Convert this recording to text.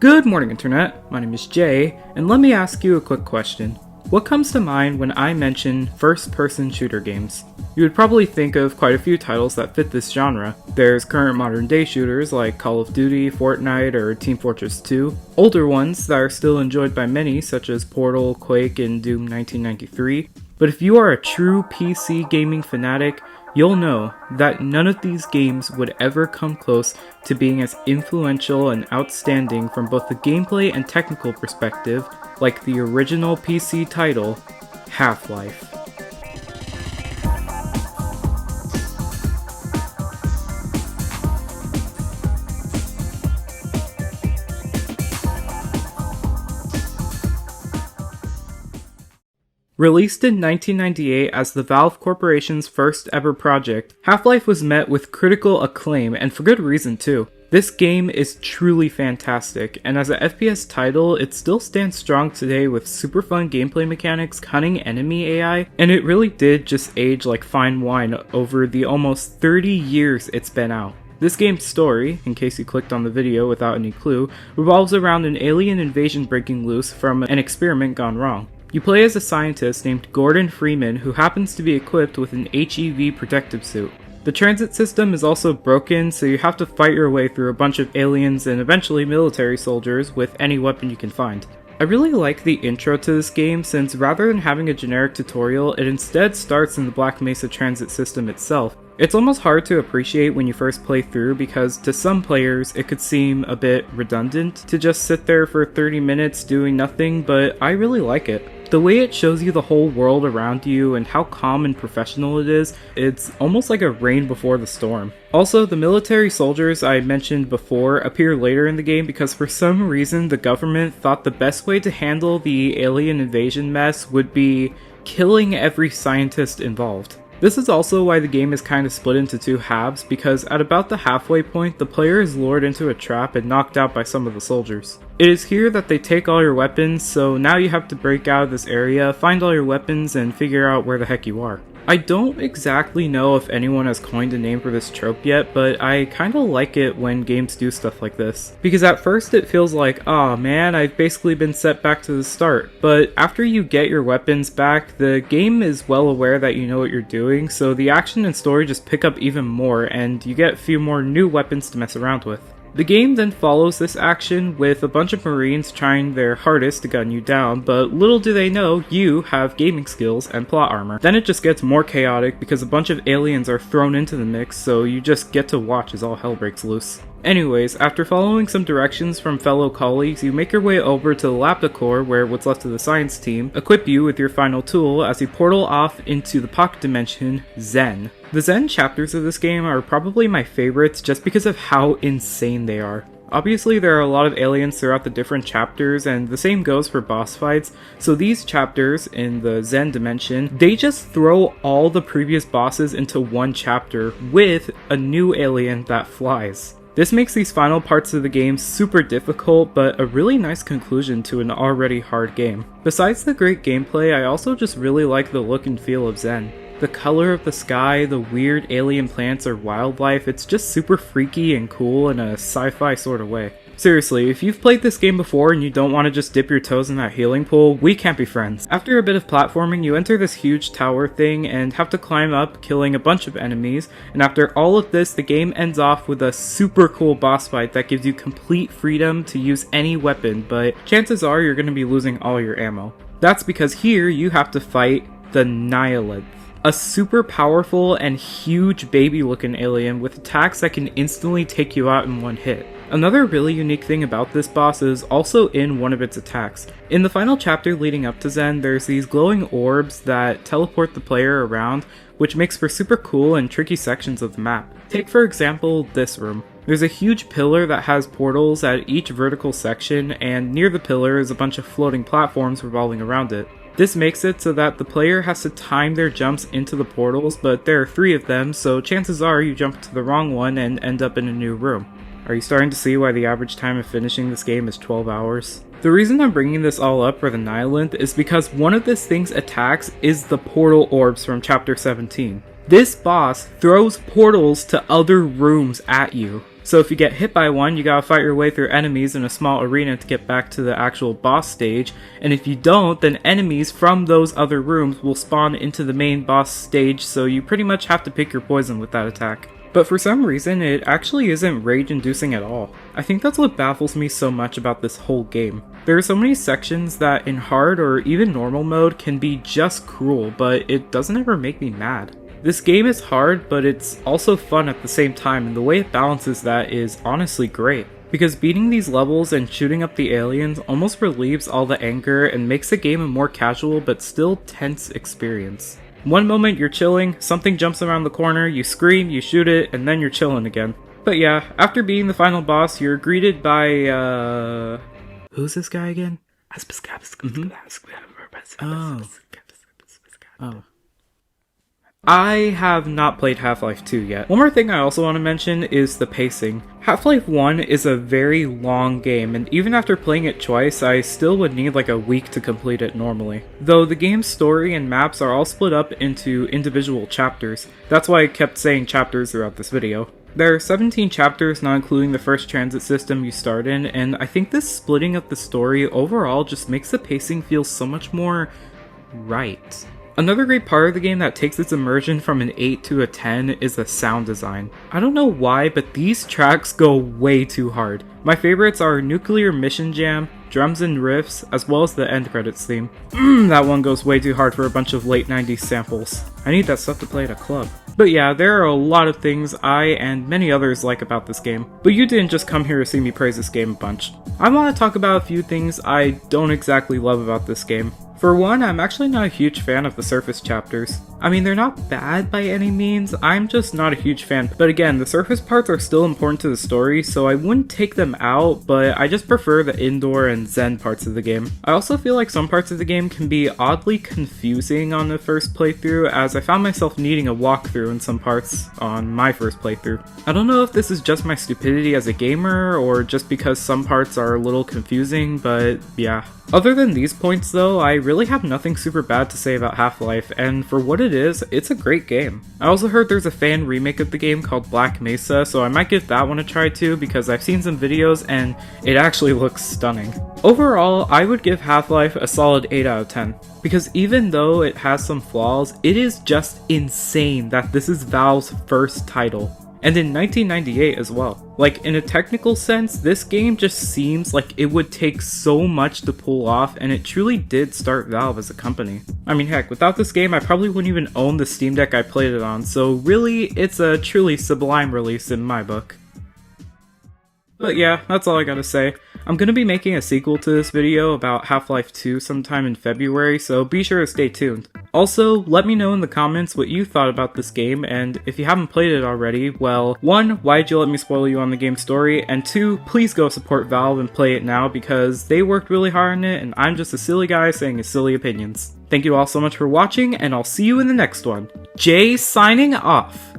Good morning, Internet. My name is Jay, and let me ask you a quick question. What comes to mind when I mention first-person shooter games? You would probably think of quite a few titles that fit this genre. There's current modern-day shooters like Call of Duty, Fortnite, or Team Fortress 2. Older ones that are still enjoyed by many, such as Portal, Quake, and Doom 1993. But if you are a true PC gaming fanatic, you'll know that none of these games would ever come close to being as influential and outstanding from both the gameplay and technical perspective like the original PC title, Half-Life. Released in 1998 as the Valve Corporation's first ever project, Half-Life was met with critical acclaim, and for good reason too. This game is truly fantastic, and as a FPS title, it still stands strong today with super fun gameplay mechanics, cunning enemy AI, and it really did just age like fine wine over the almost 30 years it's been out. This game's story, in case you clicked on the video without any clue, revolves around an alien invasion breaking loose from an experiment gone wrong. You play as a scientist named Gordon Freeman who happens to be equipped with an HEV protective suit. The transit system is also broken, so you have to fight your way through a bunch of aliens and eventually military soldiers with any weapon you can find. I really like the intro to this game since rather than having a generic tutorial, it instead starts in the Black Mesa transit system itself. It's almost hard to appreciate when you first play through because to some players it could seem a bit redundant to just sit there for 30 minutes doing nothing, but I really like it. The way it shows you the whole world around you and how calm and professional it is, it's almost like a rain before the storm. Also, the military soldiers I mentioned before appear later in the game because for some reason the government thought the best way to handle the alien invasion mess would be killing every scientist involved. This is also why the game is kind of split into two halves, because at about the halfway point, the player is lured into a trap and knocked out by some of the soldiers. It is here that they take all your weapons, so now you have to break out of this area, find all your weapons, and figure out where the heck you are. I don't exactly know if anyone has coined a name for this trope yet, but I kinda like it when games do stuff like this. Because at first it feels like, aw man, I've basically been set back to the start. But after you get your weapons back, the game is well aware that you know what you're doing, so the action and story just pick up even more, and you get a few more new weapons to mess around with. The game then follows this action with a bunch of Marines trying their hardest to gun you down, but little do they know you have gaming skills and plot armor. Then it just gets more chaotic because a bunch of aliens are thrown into the mix, so you just get to watch as all hell breaks loose. Anyways, after following some directions from fellow colleagues, you make your way over to the LabDecor, where what's left of the science team equip you with your final tool as you portal off into the pocket dimension, Xen. The Xen chapters of this game are probably my favorites just because of how insane they are. Obviously there are a lot of aliens throughout the different chapters, and the same goes for boss fights, so these chapters in the Xen dimension, they just throw all the previous bosses into one chapter with a new alien that flies. This makes these final parts of the game super difficult, but a really nice conclusion to an already hard game. Besides the great gameplay, I also just really like the look and feel of Xen. The color of the sky, the weird alien plants or wildlife, it's just super freaky and cool in a sci-fi sort of way. Seriously, if you've played this game before and you don't want to just dip your toes in that healing pool, we can't be friends. After a bit of platforming, you enter this huge tower thing and have to climb up, killing a bunch of enemies, and after all of this, the game ends off with a super cool boss fight that gives you complete freedom to use any weapon, but chances are you're going to be losing all your ammo. That's because here you have to fight the Nihilanth, a super powerful and huge baby-looking alien with attacks that can instantly take you out in one hit. Another really unique thing about this boss is also in one of its attacks. In the final chapter leading up to Xen, there's these glowing orbs that teleport the player around, which makes for super cool and tricky sections of the map. Take for example this room. There's a huge pillar that has portals at each vertical section, and near the pillar is a bunch of floating platforms revolving around it. This makes it so that the player has to time their jumps into the portals, but there are 3 of them, so chances are you jump to the wrong one and end up in a new room. Are you starting to see why the average time of finishing this game is 12 hours? The reason I'm bringing this all up for the Nihilanth is because one of this thing's attacks is the portal orbs from chapter 17. This boss throws portals to other rooms at you. So if you get hit by one, you gotta fight your way through enemies in a small arena to get back to the actual boss stage, and if you don't, then enemies from those other rooms will spawn into the main boss stage, so you pretty much have to pick your poison with that attack. But for some reason, it actually isn't rage-inducing at all. I think that's what baffles me so much about this whole game. There are so many sections that in hard or even normal mode can be just cruel, but it doesn't ever make me mad. This game is hard, but it's also fun at the same time, and the way it balances that is honestly great. Because beating these levels and shooting up the aliens almost relieves all the anger and makes the game a more casual but still tense experience. One moment you're chilling, something jumps around the corner, you scream, you shoot it, and then you're chilling again. But yeah, after beating the final boss, you're greeted by, who's this guy again? Oh. I have not played Half-Life 2 yet. One more thing I also want to mention is the pacing. Half-Life 1 is a very long game, and even after playing it twice, I still would need like a week to complete it normally. Though the game's story and maps are all split up into individual chapters. That's why I kept saying chapters throughout this video. There are 17 chapters, not including the first transit system you start in, and I think this splitting of the story overall just makes the pacing feel so much more right. Another great part of the game that takes its immersion from an 8 to a 10 is the sound design. I don't know why, but these tracks go way too hard. My favorites are Nuclear Mission Jam, Drums and Riffs, as well as the end credits theme. That one goes way too hard for a bunch of late 90s samples. I need that stuff to play at a club. But yeah, there are a lot of things I and many others like about this game. But you didn't just come here to see me praise this game a bunch. I want to talk about a few things I don't exactly love about this game. For one, I'm actually not a huge fan of the surface chapters. I mean, they're not bad by any means, I'm just not a huge fan. But again, the surface parts are still important to the story, so I wouldn't take them out, but I just prefer the indoor and zen parts of the game. I also feel like some parts of the game can be oddly confusing on the first playthrough, as I found myself needing a walkthrough in some parts on my first playthrough. I don't know if this is just my stupidity as a gamer, or just because some parts are a little confusing, but yeah. Other than these points though, I really have nothing super bad to say about Half-Life, and for what it is, it's a great game. I also heard there's a fan remake of the game called Black Mesa, so I might give that one a try too, because I've seen some videos and it actually looks stunning. Overall, I would give Half-Life a solid 8 out of 10, because even though it has some flaws, it is just insane that this is Valve's first title. And in 1998 as well. Like, in a technical sense, this game just seems like it would take so much to pull off, and it truly did start Valve as a company. I mean, heck, without this game, I probably wouldn't even own the Steam Deck I played it on, so really, it's a truly sublime release in my book. But yeah, that's all I gotta say. I'm gonna be making a sequel to this video about Half-Life 2 sometime in February, so be sure to stay tuned. Also, let me know in the comments what you thought about this game, and if you haven't played it already, well, 1, why'd you let me spoil you on the game's story, and 2, please go support Valve and play it now because they worked really hard on it and I'm just a silly guy saying his silly opinions. Thank you all so much for watching, and I'll see you in the next one. Jay signing off.